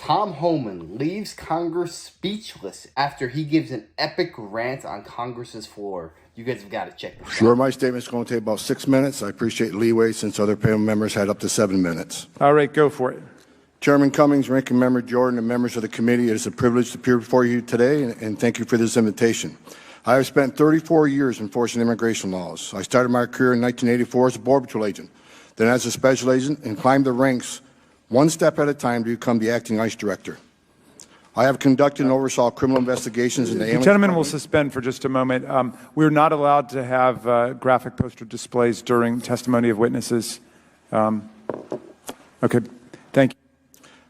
Tom Homan leaves Congress speechless after he gives an epic rant on Congress's floor. You guys have got to check this out. Sure, my statement's going to take about 6 minutes. I appreciate leeway since other panel members had up to 7 minutes. All right, go for it. Chairman Cummings, Ranking Member Jordan, and members of the committee, it is a privilege to appear before you today, and thank you for this invitation. I have spent 34 years enforcing immigration laws. I started my career in 1984 as a Border Patrol agent, then as a special agent, and climbed the ranks one step at a time to become the acting ICE director. I have conducted and oversaw criminal investigations in the alien. The gentleman will suspend for just a moment. We're not allowed to have graphic poster displays during testimony of witnesses. Okay, thank you.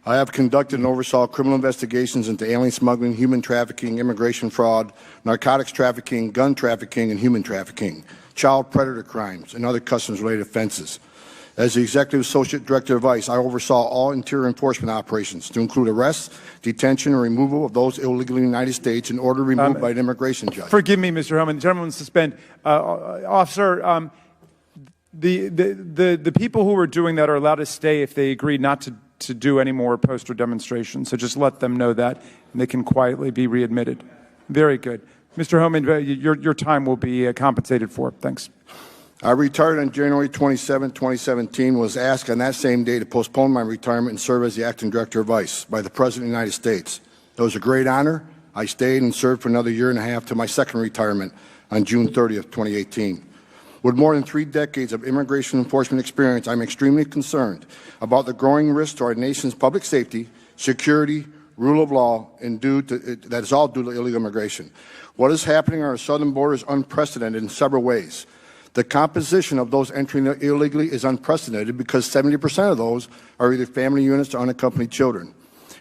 I have conducted and oversaw criminal investigations into alien smuggling, human trafficking, immigration fraud, narcotics trafficking, gun trafficking, and human trafficking, child predator crimes, and other customs-related offenses. As the Executive Associate Director of ICE, I oversaw all interior enforcement operations to include arrests, detention, and removal of those illegally in the United States in order removed by an immigration judge. Forgive me, Mr. Homan. The gentleman will suspend. Officer, the people who are doing that are allowed to stay if they agree not to do any more poster demonstrations. So just let them know that, and they can quietly be readmitted. Very good. Mr. Homan, your time will be compensated for. Thanks. I retired on January 27, 2017, was asked on that same day to postpone my retirement and serve as the acting director of ICE by the President of the United States. It was a great honor. I stayed and served for another year and a half to my second retirement on June 30th, 2018. With more than 3 decades of immigration enforcement experience, I'm extremely concerned about the growing risk to our nation's public safety, security, rule of law, and that is all due to illegal immigration. What is happening on our southern border is unprecedented in several ways. The composition of those entering illegally is unprecedented because 70% of those are either family units or unaccompanied children.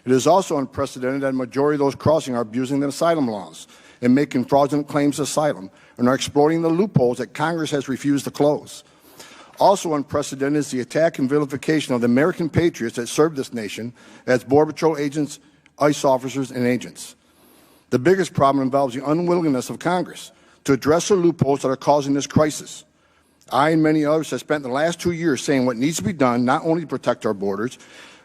It is also unprecedented that a majority of those crossing are abusing the asylum laws and making fraudulent claims of asylum and are exploiting the loopholes that Congress has refused to close. Also unprecedented is the attack and vilification of the American patriots that serve this nation as Border Patrol agents, ICE officers, and agents. The biggest problem involves the unwillingness of Congress to address the loopholes that are causing this crisis. I and many others have spent the last 2 years saying what needs to be done not only to protect our borders,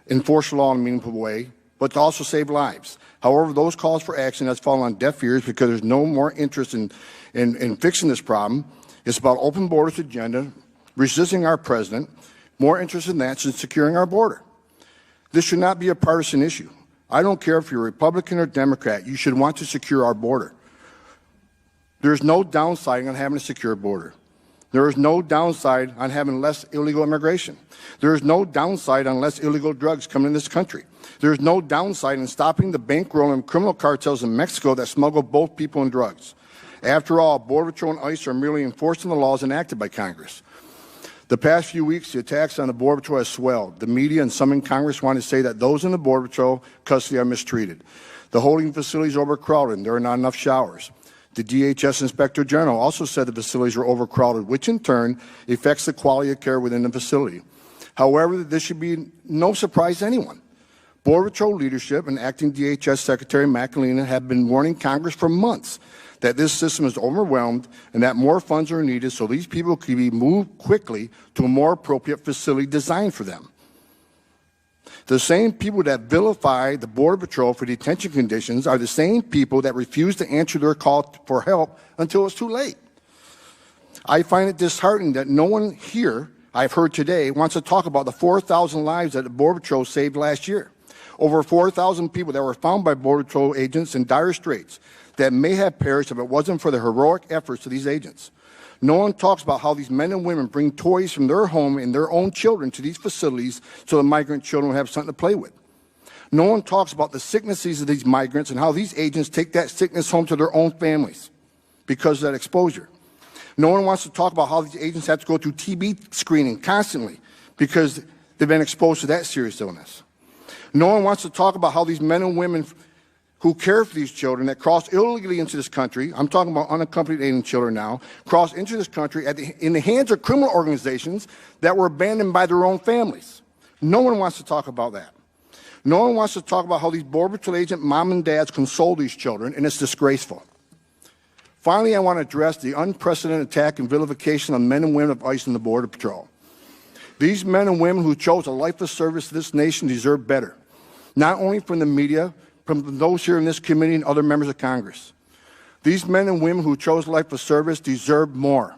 enforce the law in a meaningful way, but to also save lives. However, those calls for action have fallen on deaf ears because there's no more interest in fixing this problem. It's about open borders agenda, resisting our president, more interest in that than securing our border. This should not be a partisan issue. I don't care if you're Republican or Democrat, you should want to secure our border. There's no downside on having a secure border. There is no downside on having less illegal immigration. There is no downside on less illegal drugs coming in this country. There is no downside in stopping the bankrolling criminal cartels in Mexico that smuggle both people and drugs. After all, Border Patrol and ICE are merely enforcing the laws enacted by Congress. The past few weeks, the attacks on the Border Patrol have swelled. The media and some in Congress want to say that those in the Border Patrol custody are mistreated. The holding facilities are overcrowded and there are not enough showers. The DHS Inspector General also said the facilities were overcrowded, which in turn affects the quality of care within the facility. However, this should be no surprise to anyone. Border Patrol leadership and acting DHS Secretary McAleenan have been warning Congress for months that this system is overwhelmed and that more funds are needed so these people can be moved quickly to a more appropriate facility designed for them. The same people that vilify the Border Patrol for detention conditions are the same people that refuse to answer their call for help until it's too late. I find it disheartening that no one here, I've heard today, wants to talk about the 4,000 lives that the Border Patrol saved last year. Over 4,000 people that were found by Border Patrol agents in dire straits that may have perished if it wasn't for the heroic efforts of these agents. No one talks about how these men and women bring toys from their home and their own children to these facilities so the migrant children will have something to play with. No one talks about the sicknesses of these migrants and how these agents take that sickness home to their own families because of that exposure. No one wants to talk about how these agents have to go through TB screening constantly because they've been exposed to that serious illness. No one wants to talk about how these men and women who care for these children that cross illegally into this country, I'm talking about unaccompanied alien children now, cross into this country in the hands of criminal organizations that were abandoned by their own families. No one wants to talk about that. No one wants to talk about how these Border Patrol agent mom and dads console these children, and it's disgraceful. Finally, I want to address the unprecedented attack and vilification of men and women of ICE and the Border Patrol. These men and women who chose a life of service to this nation deserve better. not only from the media, from those here in this committee and other members of Congress. These men and women who chose life of service deserve more.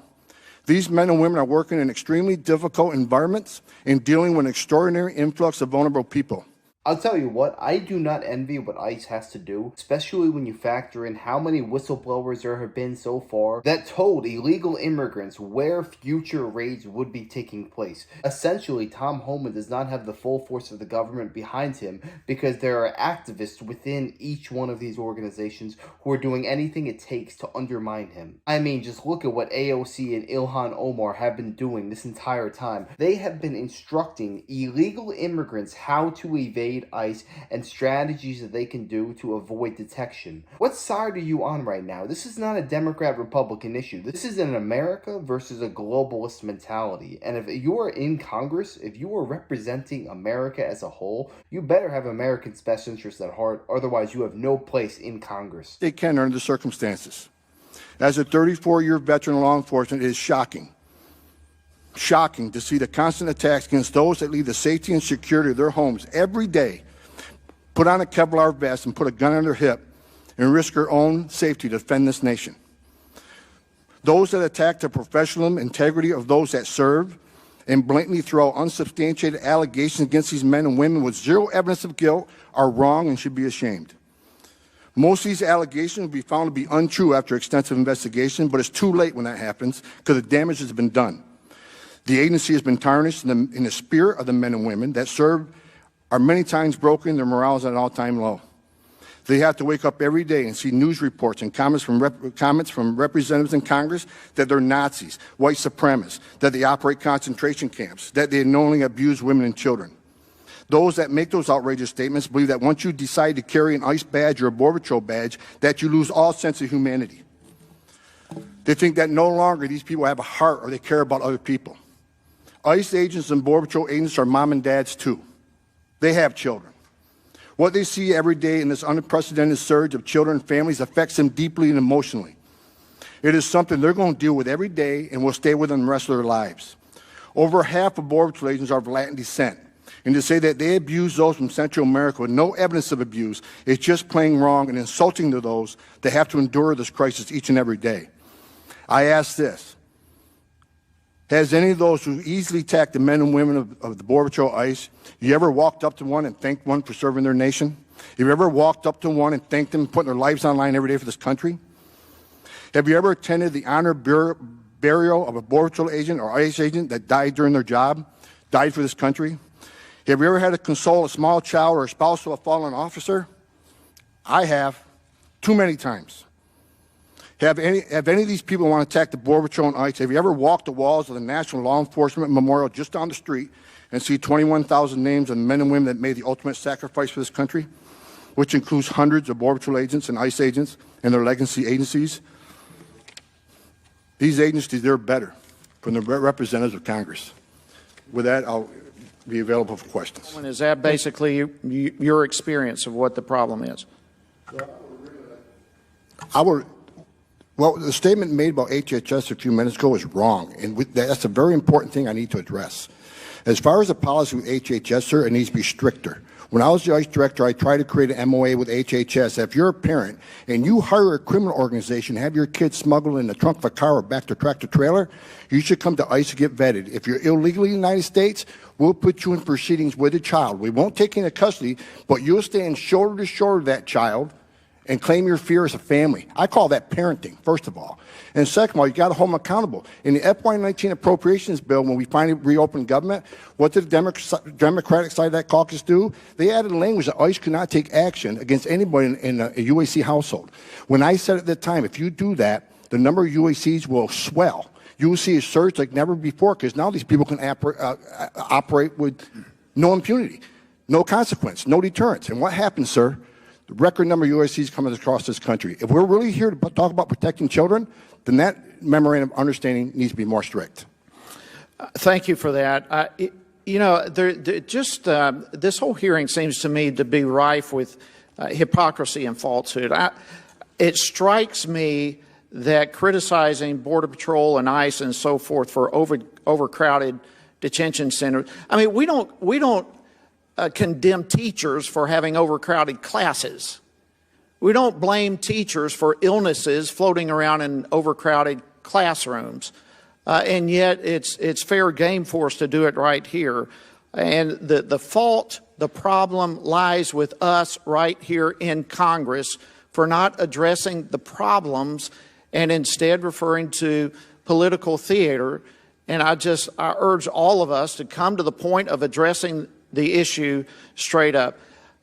These men and women are working in extremely difficult environments and dealing with an extraordinary influx of vulnerable people. I'll tell you what, I do not envy what ICE has to do, especially when you factor in how many whistleblowers there have been so far that told illegal immigrants where future raids would be taking place. Essentially, Tom Homan does not have the full force of the government behind him because there are activists within each one of these organizations who are doing anything it takes to undermine him. I mean, just look at what AOC and Ilhan Omar have been doing this entire time. They have been instructing illegal immigrants how to evade ICE and strategies that they can do to avoid detection. What side are you on right now? This is not a Democrat-Republican issue. This is an America versus a globalist mentality. And if you are in Congress, if you are representing America as a whole, you better have Americans' best interests at heart. Otherwise, you have no place in Congress. They can under the circumstances. As a 34-year veteran of law enforcement, it is shocking to see the constant attacks against those that leave the safety and security of their homes every day, put on a Kevlar vest and put a gun on their hip and risk their own safety to defend this nation. Those that attack the professional integrity of those that serve and blatantly throw unsubstantiated allegations against these men and women with zero evidence of guilt are wrong and should be ashamed. Most of these allegations will be found to be untrue after extensive investigation, but it's too late when that happens because the damage has been done. The agency has been tarnished in the spirit of the men and women that serve are many times broken, their morale is at an all-time low. They have to wake up every day and see news reports and comments from representatives in Congress that they're Nazis, white supremacists, that they operate concentration camps, that they knowingly abuse women and children. Those that make those outrageous statements believe that once you decide to carry an ICE badge or a Border Patrol badge, that you lose all sense of humanity. They think that no longer these people have a heart or they care about other people. ICE agents and Border Patrol agents are mom and dads too. They have children. What they see every day in this unprecedented surge of children and families affects them deeply and emotionally. It is something they're going to deal with every day and will stay with them the rest of their lives. Over half of Border Patrol agents are of Latin descent, and to say that they abuse those from Central America with no evidence of abuse is just plain wrong and insulting to those that have to endure this crisis each and every day. I ask this. Has any of those who easily attack the men and women of the Border Patrol ICE, you ever walked up to one and thanked one for serving their nation? Have you ever walked up to one and thanked them for putting their lives on the line every day for this country? Have you ever attended the honor burial of a Border Patrol agent or ICE agent that died during their job, died for this country? Have you ever had to console a small child or a spouse of a fallen officer? I have, too many times. Have any of these people want to attack the Border Patrol and ICE? Have you ever walked the walls of the National Law Enforcement Memorial just down the street and see 21,000 names of men and women that made the ultimate sacrifice for this country, which includes hundreds of Border Patrol agents and ICE agents and their legacy agencies? These agencies deserve better from the representatives of Congress. With that, I'll be available for questions. Is that basically your experience of what the problem is? Well, the statement made about HHS a few minutes ago is wrong, and that's a very important thing I need to address. As far as the policy with HHS, sir, it needs to be stricter. When I was the ICE director, I tried to create an MOA with HHS. If you're a parent and you hire a criminal organization, have your kids smuggled in the trunk of a car or back to tractor trailer, you should come to ICE to get vetted. If you're illegally in the United States, we'll put you in proceedings with the child. We won't take you into custody, but you'll stand shoulder to shoulder with that child and claim your fear as a family. I call that parenting, first of all. And second of all, you got to hold them accountable. In the FY19 appropriations bill, when we finally reopened government, what did the Democratic side of that caucus do? They added language that ICE could not take action against anybody in a UAC household. When I said at the time, if you do that, the number of UACs will swell. You will see a surge like never before because now these people can operate with no impunity, no consequence, no deterrence. And what happens, sir? The record number of UACs coming across this country. If we're really here to talk about protecting children, then that memorandum of understanding needs to be more strict. Thank you for that. This whole hearing seems to me to be rife with hypocrisy and falsehood. It strikes me that criticizing Border Patrol and ICE and so forth for overcrowded detention centers. I mean, we don't condemn teachers for having overcrowded classes. We don't blame teachers for illnesses floating around in overcrowded classrooms. And yet it's fair game for us to do it right here. And the fault, the problem lies with us right here in Congress for not addressing the problems and instead referring to political theater. And I urge all of us to come to the point of addressing the issue straight up.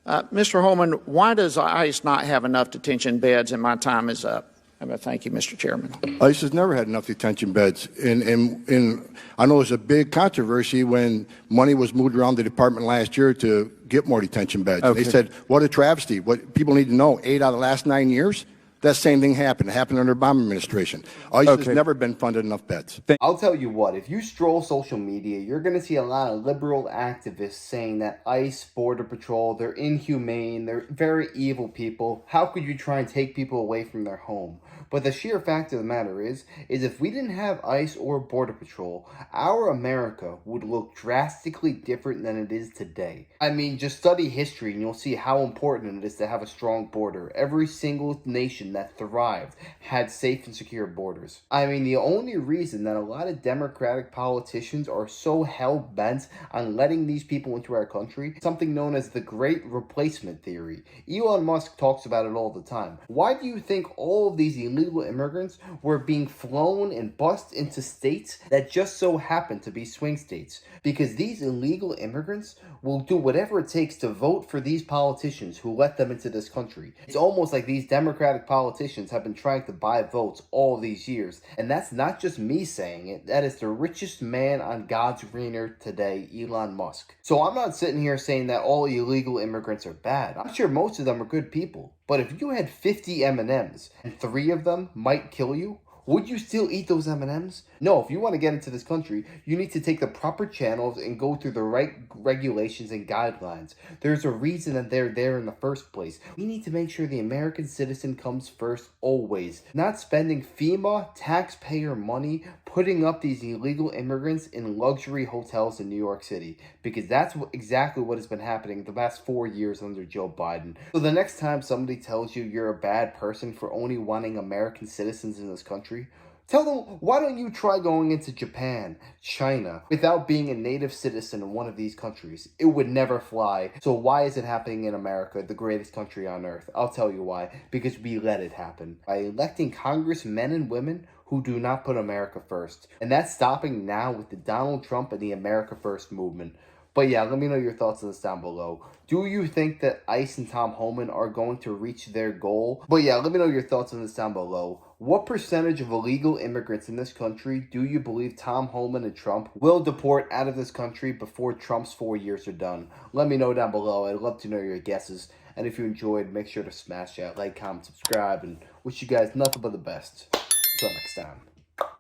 Mr. Homan, why does ICE not have enough detention beds? And my time is up. Thank you, Mr. Chairman. ICE has never had enough detention beds. And I know there's a big controversy when money was moved around the department last year to get more detention beds. Okay. They said, what a travesty. What people need to know, 8 out of the last 9 years, that same thing happened. It happened under the Obama administration. ICE has never been funded enough beds. I'll tell you what, if you stroll social media, you're going to see a lot of liberal activists saying that ICE, Border Patrol, they're inhumane, they're very evil people. How could you try and take people away from their home? But the sheer fact of the matter is if we didn't have ICE or Border Patrol, our America would look drastically different than it is today. I mean, just study history and you'll see how important it is to have a strong border. Every single nation that thrived had safe and secure borders. I mean, the only reason that a lot of Democratic politicians are so hell-bent on letting these people into our country, something known as the Great Replacement Theory. Elon Musk talks about it all the time. Why do you think all of these illegal immigrants were being flown and bussed into states that just so happen to be swing states? Because these illegal immigrants will do whatever it takes to vote for these politicians who let them into this country. It's almost like these Democratic politicians have been trying to buy votes all these years. And that's not just me saying it. That is the richest man on God's green earth today, Elon Musk. So I'm not sitting here saying that all illegal immigrants are bad. I'm sure most of them are good people. But if you had 50 M&Ms and 3 of them might kill you, would you still eat those M&Ms? No, if you want to get into this country, you need to take the proper channels and go through the right regulations and guidelines. There's a reason that they're there in the first place. We need to make sure the American citizen comes first always. Not spending FEMA taxpayer money putting up these illegal immigrants in luxury hotels in New York City. Because that's exactly what has been happening the last 4 years under Joe Biden. So the next time somebody tells you you're a bad person for only wanting American citizens in this country, tell them, why don't you try going into Japan, China, without being a native citizen in one of these countries? It would never fly. So why is it happening in America, the greatest country on earth? I'll tell you why. Because we let it happen. By electing congressmen and women who do not put America first. And that's stopping now with the Donald Trump and the America First movement. But yeah, let me know your thoughts on this down below. Do you think that ICE and Tom Homan are going to reach their goal? But yeah, let me know your thoughts on this down below. What percentage of illegal immigrants in this country do you believe Tom Homan and Trump will deport out of this country before Trump's 4 years are done? Let me know down below. I'd love to know your guesses. And if you enjoyed, make sure to smash that like, comment, subscribe, and wish you guys nothing but the best. Until next time.